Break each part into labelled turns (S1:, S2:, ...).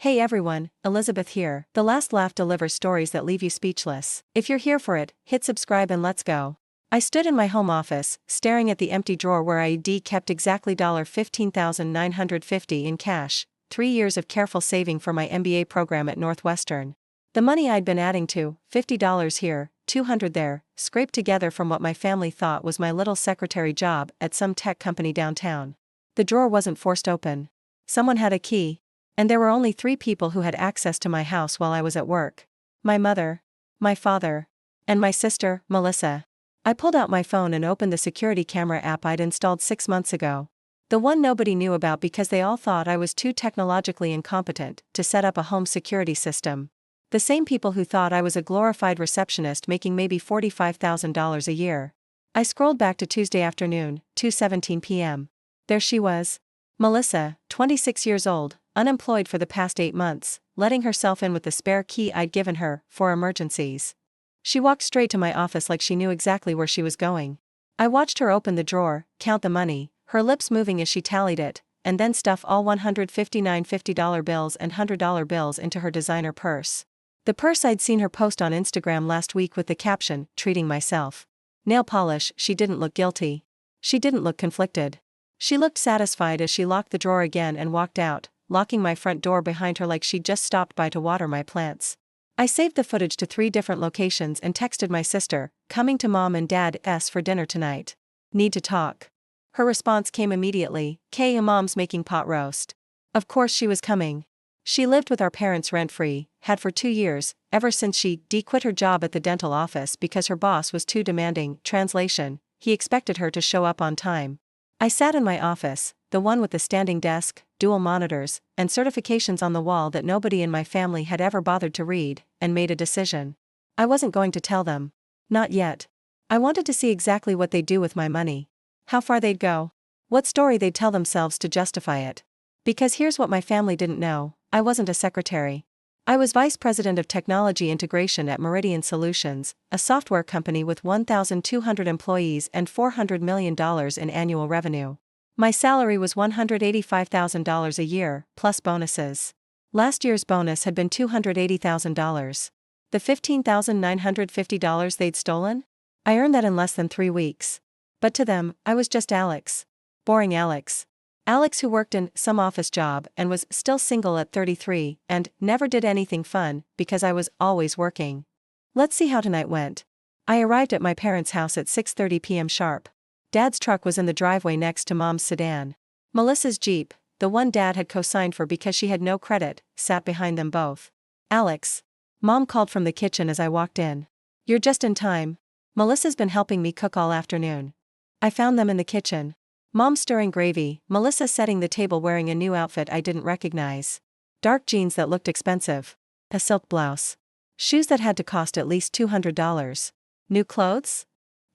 S1: Hey everyone, Elizabeth here. The Last Laugh delivers stories that leave you speechless. If you're here for it, hit subscribe and let's go. I stood in my home office, staring at the empty drawer where I kept exactly $15,950 in cash, 3 years of careful saving for my MBA program at Northwestern. The money I'd been adding to, $50 here, $200 there, scraped together from what my family thought was my little secretary job at some tech company downtown. The drawer wasn't forced open. Someone had a key. And there were only 3 people who had access to my house while I was at work. My mother, my father, and my sister, Melissa. I pulled out my phone and opened the security camera app I'd installed 6 months ago. The one nobody knew about because they all thought I was too technologically incompetent to set up a home security system. The same people who thought I was a glorified receptionist making maybe $45,000 a year. I scrolled back to Tuesday afternoon, 2:17 p.m. There she was. Melissa, 26 years old, unemployed for the past 8 months, letting herself in with the spare key I'd given her, for emergencies. She walked straight to my office like she knew exactly where she was going. I watched her open the drawer, count the money, her lips moving as she tallied it, and then stuff all $159 $50 bills and $100 bills into her designer purse. The purse I'd seen her post on Instagram last week with the caption, "Treating myself." Nail polish, she didn't look guilty. She didn't look conflicted. She looked satisfied as she locked the drawer again and walked out, locking my front door behind her like she'd just stopped by to water my plants. I saved the footage to 3 different locations and texted my sister, "Coming to Mom and Dad's for dinner tonight. Need to talk." Her response came immediately, Mom's making pot roast." Of course she was coming. She lived with our parents rent-free, had for 2 years, ever since she quit her job at the dental office because her boss was too demanding. Translation, he expected her to show up on time. I sat in my office, the one with the standing desk, dual monitors, and certifications on the wall that nobody in my family had ever bothered to read, and made a decision. I wasn't going to tell them. Not yet. I wanted to see exactly what they'd do with my money. How far they'd go. What story they'd tell themselves to justify it. Because here's what my family didn't know: I wasn't a secretary. I was vice president of technology integration at Meridian Solutions, a software company with 1,200 employees and $400 million in annual revenue. My salary was $185,000 a year, plus bonuses. Last year's bonus had been $280,000. The $15,950 they'd stolen? I earned that in less than 3 weeks. But to them, I was just Alex. Boring Alex. Alex who worked in some office job and was still single at 33 and never did anything fun because I was always working. Let's see how tonight went. I arrived at my parents' house at 6:30 p.m. sharp. Dad's truck was in the driveway next to Mom's sedan. Melissa's Jeep, the one Dad had co-signed for because she had no credit, sat behind them both. "Alex." Mom called from the kitchen as I walked in. "You're just in time. Melissa's been helping me cook all afternoon." I found them in the kitchen. Mom stirring gravy, Melissa setting the table wearing a new outfit I didn't recognize. Dark jeans that looked expensive. A silk blouse. Shoes that had to cost at least $200. "New clothes?"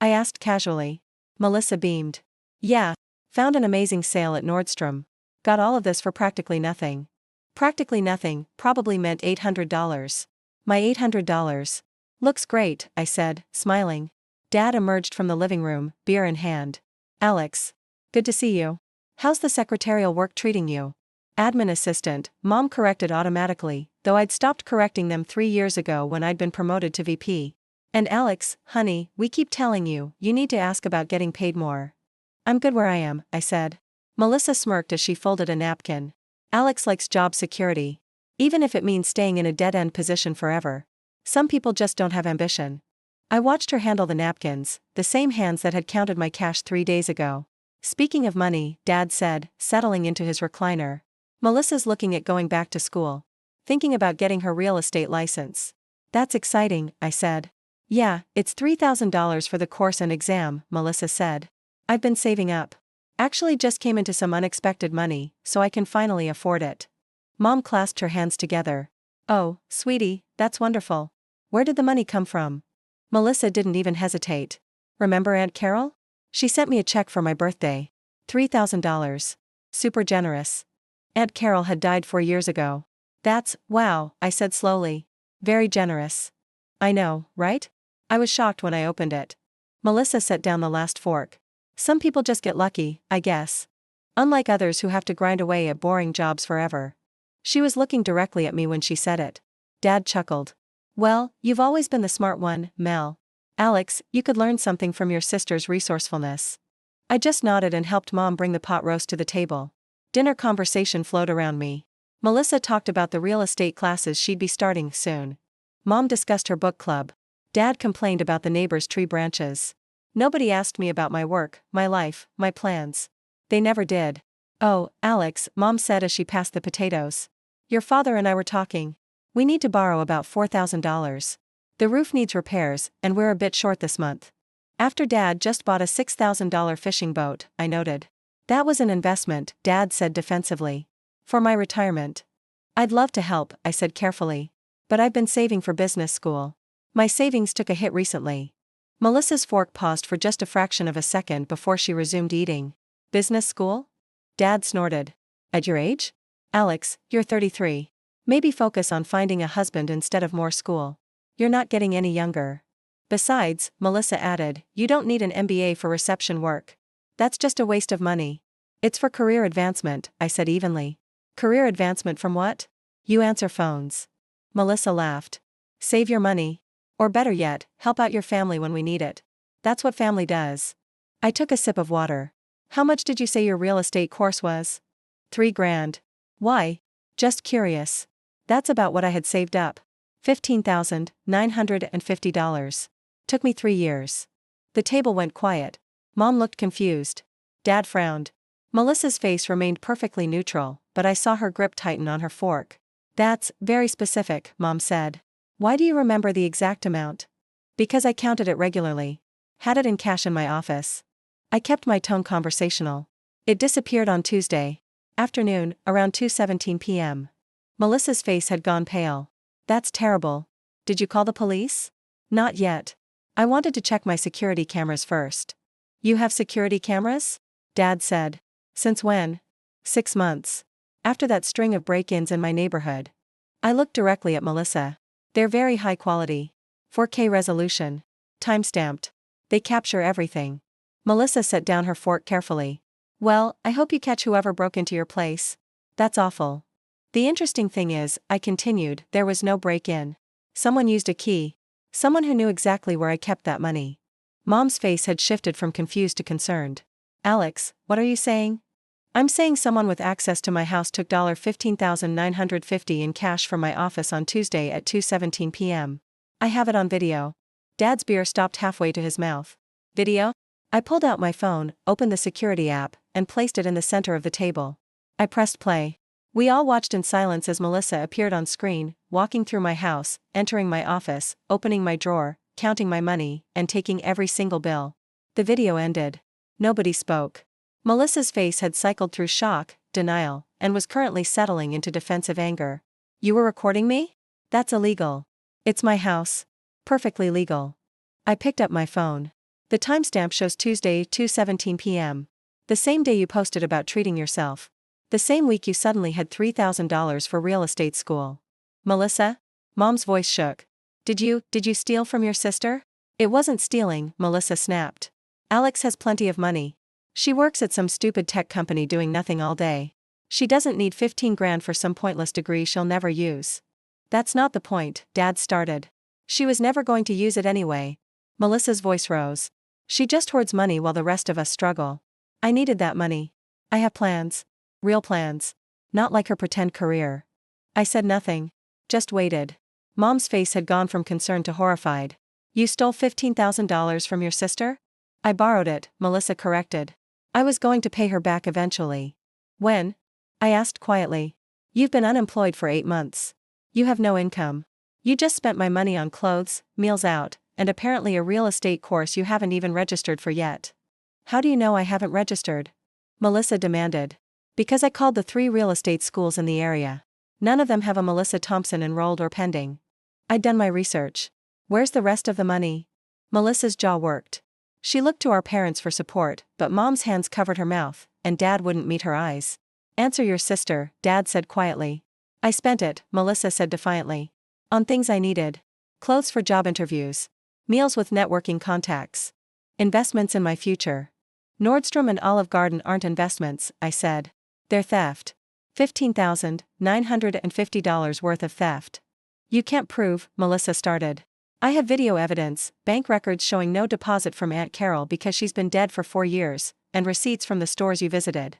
S1: I asked casually. Melissa beamed. "Yeah. Found an amazing sale at Nordstrom. Got all of this for practically nothing." Practically nothing probably meant $800. My $800. "Looks great," I said, smiling. Dad emerged from the living room, beer in hand. "Alex. Good to see you. How's the secretarial work treating you?" "Admin assistant," Mom corrected automatically, though I'd stopped correcting them 3 years ago when I'd been promoted to VP. "And Alex, honey, we keep telling you, you need to ask about getting paid more." "I'm good where I am," I said. Melissa smirked as she folded a napkin. "Alex likes job security. Even if it means staying in a dead-end position forever. Some people just don't have ambition." I watched her handle the napkins, the same hands that had counted my cash 3 days ago. "Speaking of money," Dad said, settling into his recliner. "Melissa's looking at going back to school. Thinking about getting her real estate license." "That's exciting," I said. "Yeah, it's $3,000 for the course and exam," Melissa said. "I've been saving up. Actually just came into some unexpected money, so I can finally afford it." Mom clasped her hands together. "Oh, sweetie, that's wonderful. Where did the money come from?" Melissa didn't even hesitate. "Remember Aunt Carol? She sent me a check for my birthday. $3,000. Super generous. Aunt Carol had died 4 years ago." Wow," I said slowly. "Very generous." "I know, right?" I was shocked when I opened it. Melissa set down the last fork. "Some people just get lucky, I guess. Unlike others who have to grind away at boring jobs forever." She was looking directly at me when she said it. Dad chuckled. Well, you've always been the smart one, Mel. Alex, you could learn something from your sister's resourcefulness. I just nodded and helped Mom bring the pot roast to the table. Dinner conversation flowed around me. Melissa talked about the real estate classes she'd be starting soon. Mom discussed her book club. Dad complained about the neighbor's tree branches. Nobody asked me about my work, my life, my plans. They never did. Oh, Alex, Mom said as she passed the potatoes. Your father and I were talking. We need to borrow about $4,000. The roof needs repairs, and we're a bit short this month. After Dad just bought a $6,000 fishing boat, I noted. That was an investment, Dad said defensively. For my retirement. I'd love to help, I said carefully. But I've been saving for business school. My savings took a hit recently. Melissa's fork paused for just a fraction of a second before she resumed eating. Business school? Dad snorted. At your age? Alex, you're 33. Maybe focus on finding a husband instead of more school. You're not getting any younger. Besides, Melissa added, you don't need an MBA for reception work. That's just a waste of money. It's for career advancement, I said evenly. Career advancement from what? You answer phones. Melissa laughed. Save your money. Or better yet, help out your family when we need it. That's what family does. I took a sip of water. How much did you say your real estate course was? $3,000. Why? Just curious. That's about what I had saved up. $15,950. Took me 3 years. The table went quiet. Mom looked confused. Dad frowned. Melissa's face remained perfectly neutral, but I saw her grip tighten on her fork. That's very specific, Mom said. Why do you remember the exact amount? Because I counted it regularly. Had it in cash in my office. I kept my tone conversational. It disappeared on Tuesday afternoon, around 2:17 p.m. Melissa's face had gone pale. That's terrible. Did you call the police? Not yet. I wanted to check my security cameras first. You have security cameras? Dad said. Since when? 6 months. After that string of break-ins in my neighborhood. I looked directly at Melissa. They're very high quality. 4K resolution. Time-stamped. They capture everything. Melissa set down her fork carefully. Well, I hope you catch whoever broke into your place. That's awful. The interesting thing is, I continued, there was no break-in. Someone used a key. Someone who knew exactly where I kept that money. Mom's face had shifted from confused to concerned. Alex, what are you saying? I'm saying someone with access to my house took $15,950 in cash from my office on Tuesday at 2:17 p.m. I have it on video. Dad's beer stopped halfway to his mouth. Video? I pulled out my phone, opened the security app, and placed it in the center of the table. I pressed play. We all watched in silence as Melissa appeared on screen, walking through my house, entering my office, opening my drawer, counting my money, and taking every single bill. The video ended. Nobody spoke. Melissa's face had cycled through shock, denial, and was currently settling into defensive anger. You were recording me? That's illegal. It's my house. Perfectly legal. I picked up my phone. The timestamp shows Tuesday, 2:17 p.m. The same day you posted about treating yourself. The same week you suddenly had $3,000 for real estate school. Melissa? Mom's voice shook. Did you steal from your sister? It wasn't stealing, Melissa snapped. Alex has plenty of money. She works at some stupid tech company doing nothing all day. She doesn't need $15,000 for some pointless degree she'll never use. That's not the point, Dad started. She was never going to use it anyway. Melissa's voice rose. She just hoards money while the rest of us struggle. I needed that money. I have plans. Real plans. Not like her pretend career. I said nothing. Just waited. Mom's face had gone from concern to horrified. You stole $15,000 from your sister? I borrowed it, Melissa corrected. I was going to pay her back eventually. When? I asked quietly. You've been unemployed for 8 months. You have no income. You just spent my money on clothes, meals out, and apparently a real estate course you haven't even registered for yet. How do you know I haven't registered? Melissa demanded. Because I called the 3 real estate schools in the area. None of them have a Melissa Thompson enrolled or pending. I'd done my research. Where's the rest of the money? Melissa's jaw worked. She looked to our parents for support, but Mom's hands covered her mouth, and Dad wouldn't meet her eyes. Answer your sister, Dad said quietly. I spent it, Melissa said defiantly. On things I needed. Clothes for job interviews. Meals with networking contacts. Investments in my future. Nordstrom and Olive Garden aren't investments, I said. They're theft. $15,950 worth of theft. You can't prove, Melissa started. I have video evidence, bank records showing no deposit from Aunt Carol because she's been dead for 4 years, and receipts from the stores you visited.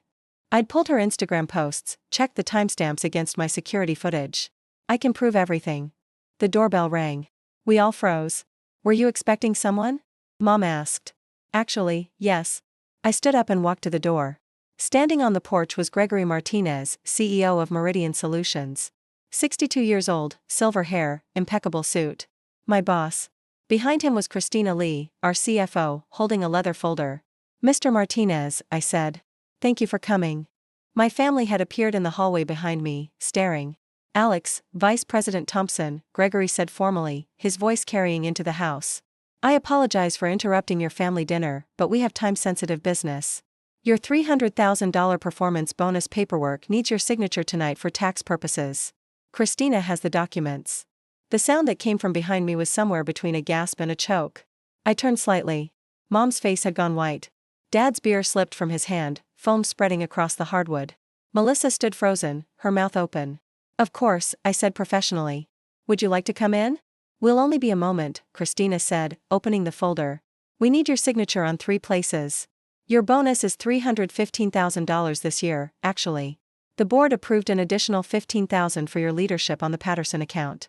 S1: I'd pulled her Instagram posts, checked the timestamps against my security footage. I can prove everything. The doorbell rang. We all froze. Were you expecting someone? Mom asked. Actually, yes. I stood up and walked to the door. Standing on the porch was Gregory Martinez, CEO of Meridian Solutions. 62 years old, silver hair, impeccable suit. My boss. Behind him was Christina Lee, our CFO, holding a leather folder. Mr. Martinez, I said. Thank you for coming. My family had appeared in the hallway behind me, staring. Alex, Vice President Thompson, Gregory said formally, his voice carrying into the house. I apologize for interrupting your family dinner, but we have time-sensitive business. Your $300,000 performance bonus paperwork needs your signature tonight for tax purposes. Christina has the documents. The sound that came from behind me was somewhere between a gasp and a choke. I turned slightly. Mom's face had gone white. Dad's beer slipped from his hand, foam spreading across the hardwood. Melissa stood frozen, her mouth open. Of course, I said professionally. Would you like to come in? We'll only be a moment, Christina said, opening the folder. We need your signature on 3 places. Your bonus is $315,000 this year, actually. The board approved an additional $15,000 for your leadership on the Patterson account.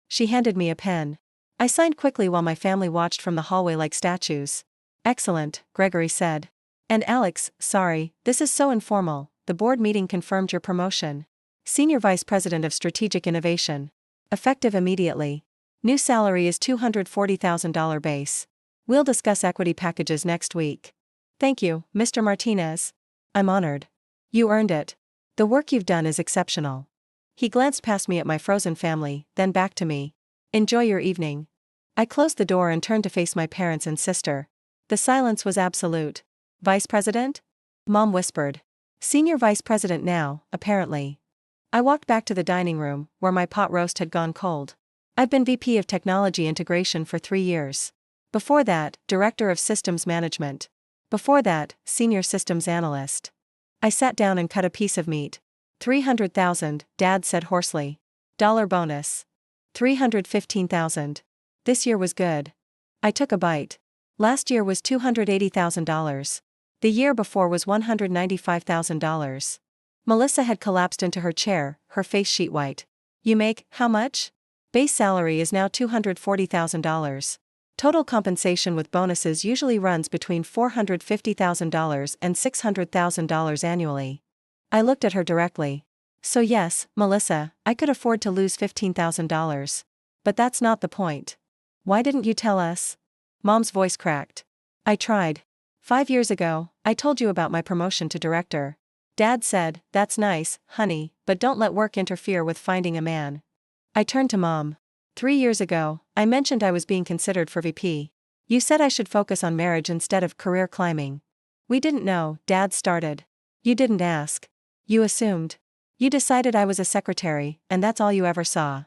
S1: She handed me a pen. I signed quickly while my family watched from the hallway like statues. Excellent, Gregory said. And Alex, sorry, this is so informal, the board meeting confirmed your promotion. Senior Vice President of Strategic Innovation. Effective immediately. New salary is $240,000 base. We'll discuss equity packages next week. Thank you, Mr. Martinez. I'm honored. You earned it. The work you've done is exceptional. He glanced past me at my frozen family, then back to me. Enjoy your evening. I closed the door and turned to face my parents and sister. The silence was absolute. Vice President? Mom whispered. Senior Vice President now, apparently. I walked back to the dining room, where my pot roast had gone cold. I've been VP of Technology Integration for 3 years. Before that, Director of Systems Management. Before that, Senior Systems Analyst. I sat down and cut a piece of meat. $300,000, Dad said hoarsely. Dollar bonus. $315,000. This year was good. I took a bite. Last year was $280,000. The year before was $195,000. Melissa had collapsed into her chair, her face sheet white. You make, how much? Base salary is now $240,000. Total compensation with bonuses usually runs between $450,000 and $600,000 annually. I looked at her directly. So yes, Melissa, I could afford to lose $15,000. But that's not the point. Why didn't you tell us? Mom's voice cracked. I tried. 5 years ago, I told you about my promotion to director. Dad said, that's nice, honey, but don't let work interfere with finding a man. I turned to Mom. 3 years ago, I mentioned I was being considered for VP. You said I should focus on marriage instead of career climbing. We didn't know, Dad started. You didn't ask. You assumed. You decided I was a secretary, and that's all you ever saw.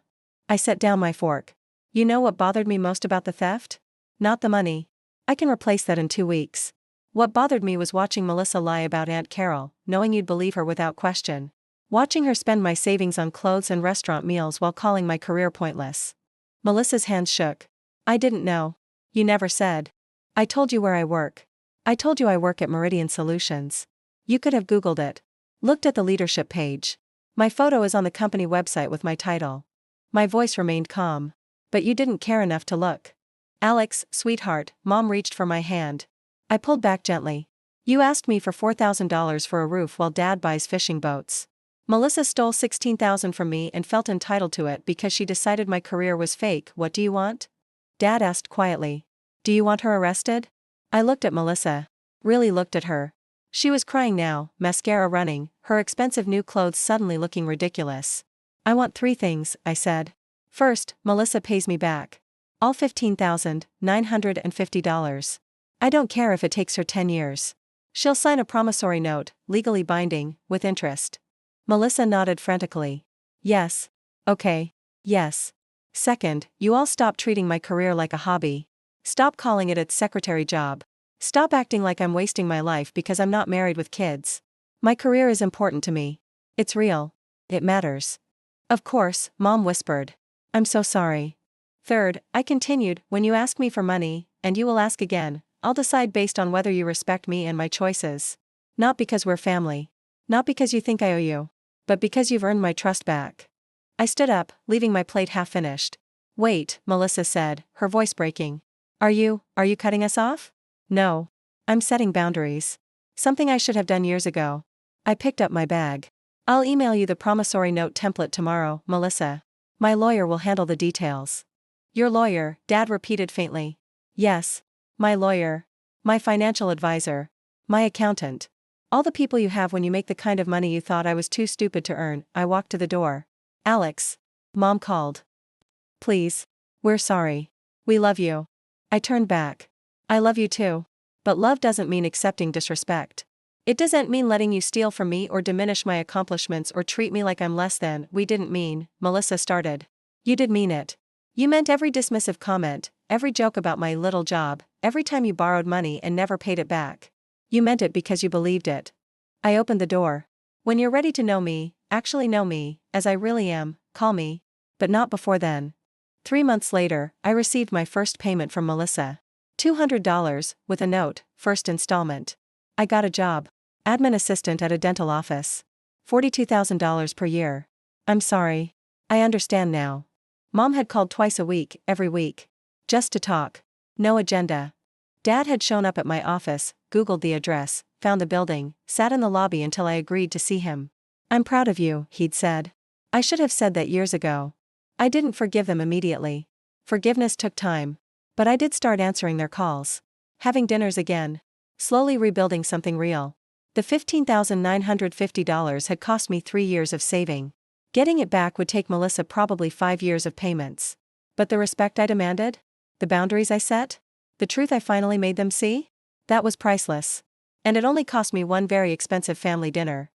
S1: I set down my fork. You know what bothered me most about the theft? Not the money. I can replace that in 2 weeks. What bothered me was watching Melissa lie about Aunt Carol, knowing you'd believe her without question. Watching her spend my savings on clothes and restaurant meals while calling my career pointless. Melissa's hands shook. I didn't know. You never said. I told you where I work. I told you I work at Meridian Solutions. You could have Googled it. Looked at the leadership page. My photo is on the company website with my title. My voice remained calm. But you didn't care enough to look. Alex, sweetheart, Mom reached for my hand. I pulled back gently. You asked me for $4,000 for a roof while Dad buys fishing boats. Melissa stole $16,000 from me and felt entitled to it because she decided my career was fake. What do you want? Dad asked quietly. Do you want her arrested? I looked at Melissa. Really looked at her. She was crying now, mascara running, her expensive new clothes suddenly looking ridiculous. I want 3 things, I said. First, Melissa pays me back. All $15,950. I don't care if it takes her 10 years. She'll sign a promissory note, legally binding, with interest. Melissa nodded frantically. Yes. Okay. Yes. Second, you all stop treating my career like a hobby. Stop calling it its secretary job. Stop acting like I'm wasting my life because I'm not married with kids. My career is important to me. It's real. It matters. Of course, Mom whispered. I'm so sorry. Third, I continued, when you ask me for money, and you will ask again, I'll decide based on whether you respect me and my choices. Not because we're family. Not because you think I owe you. But because you've earned my trust back. I stood up, leaving my plate half finished. Wait, Melissa said, her voice breaking. Are you cutting us off? No. I'm setting boundaries. Something I should have done years ago. I picked up my bag. I'll email you the promissory note template tomorrow, Melissa. My lawyer will handle the details. Your lawyer, Dad repeated faintly. Yes. My lawyer. My financial advisor. My accountant. All the people you have when you make the kind of money you thought I was too stupid to earn. I walked to the door. Alex. Mom called. Please. We're sorry. We love you. I turned back. I love you too. But love doesn't mean accepting disrespect. It doesn't mean letting you steal from me or diminish my accomplishments or treat me like I'm less than. We didn't mean, Melissa started. You did mean it. You meant every dismissive comment, every joke about my little job, every time you borrowed money and never paid it back. You meant it because you believed it. I opened the door. When you're ready to know me, actually know me, as I really am, call me. But not before then. 3 months later, I received my first payment from Melissa. $200, with a note, first installment. I got a job. Admin assistant at a dental office. $42,000 per year. I'm sorry. I understand now. Mom had called twice a week, every week. Just to talk. No agenda. Dad had shown up at my office, Googled the address, found the building, sat in the lobby until I agreed to see him. I'm proud of you, he'd said. I should have said that years ago. I didn't forgive them immediately. Forgiveness took time. But I did start answering their calls. Having dinners again. Slowly rebuilding something real. The $15,950 had cost me 3 years of saving. Getting it back would take Melissa probably 5 years of payments. But the respect I demanded? The boundaries I set? The truth I finally made them see? That was priceless. And it only cost me one very expensive family dinner.